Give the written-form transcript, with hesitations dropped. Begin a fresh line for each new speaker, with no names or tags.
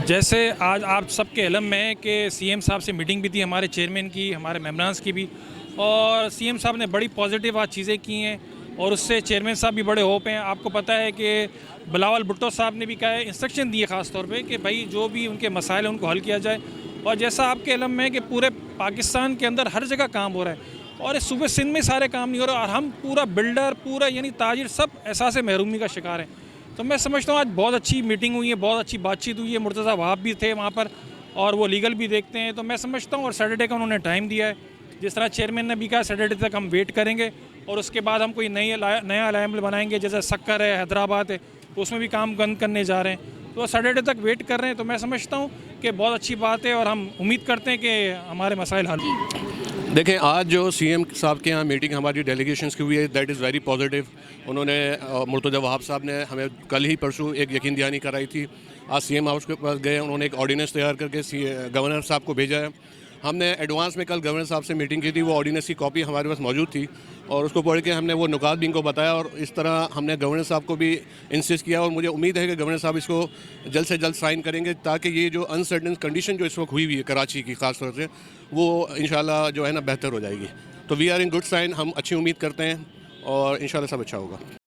जैसे आज आप सबके इल्म में है कि सीएम साहब से मीटिंग भी थी, हमारे चेयरमैन की, हमारे मेंबरान्स की भी, और सीएम साहब ने बड़ी पॉजिटिव आज चीज़ें की हैं और उससे चेयरमैन साहब भी बड़े होप हैं। आपको पता है कि बिलावल भुट्टो साहब ने भी कहा है, इंस्ट्रक्शन दिए ख़ास तौर पे कि भाई जो भी उनके मसाइल हैं उनको हल किया जाए। और जैसा आपके इल्म में है कि पूरे पाकिस्तान के अंदर हर जगह काम हो रहा है और इस सूबे सिंध में सारे काम नहीं हो रहा और हम पूरा बिल्डर पूरा यानी ताजिर सब एहसास महरूमी का शिकार हैं। तो मैं समझता हूँ आज बहुत अच्छी मीटिंग हुई है, बहुत अच्छी बातचीत हुई है। मुर्तज़ा वहाब भी थे वहाँ पर और वो लीगल भी देखते हैं। तो मैं समझता हूँ और सैटरडे का उन्होंने टाइम दिया है, जिस तरह चेयरमैन ने भी कहा सैटरडे तक हम वेट करेंगे और उसके बाद हम कोई नया अलाइमेंट बनाएंगे। जैसे सक्कर है, हैदराबाद है, तो उसमें भी काम बंद करने जा रहे हैं। तो सैटरडे तक वेट कर रहे हैं। तो मैं समझता हूँ कि बहुत अच्छी बात है और हम उम्मीद करते हैं कि हमारे मसाइल हल।
देखें, आज जो सीएम साहब के यहाँ मीटिंग हमारी डेलीगेशंस की हुई है, दैट इज़ वेरी पॉजिटिव। उन्होंने मुर्तज़ा वहाब साहब ने हमें कल ही परसों एक यकीन दहानी कराई थी। आज सीएम हाउस के पास गए, उन्होंने एक ऑर्डिनेंस तैयार करके गवर्नर साहब को भेजा है। हमने एडवांस में कल गवर्नर साहब से मीटिंग की थी, वो ऑर्डिनेंस की कॉपी हमारे पास मौजूद थी और उसको पढ़ के हमने वो नुकात भी इनको बताया और इस तरह हमने गवर्नर साहब को भी इंसिस्ट किया और मुझे उम्मीद है कि गवर्नर साहब इसको जल्द से जल्द साइन करेंगे ताकि ये जो अनसर्टेन कंडीशन जो इस वक्त हुई है कराची की ख़ास तौर से, वो इंशाल्लाह जो है ना बेहतर हो जाएगी। तो we are in good sign, हम अच्छी उम्मीद करते हैं और इंशाल्लाह सब अच्छा होगा।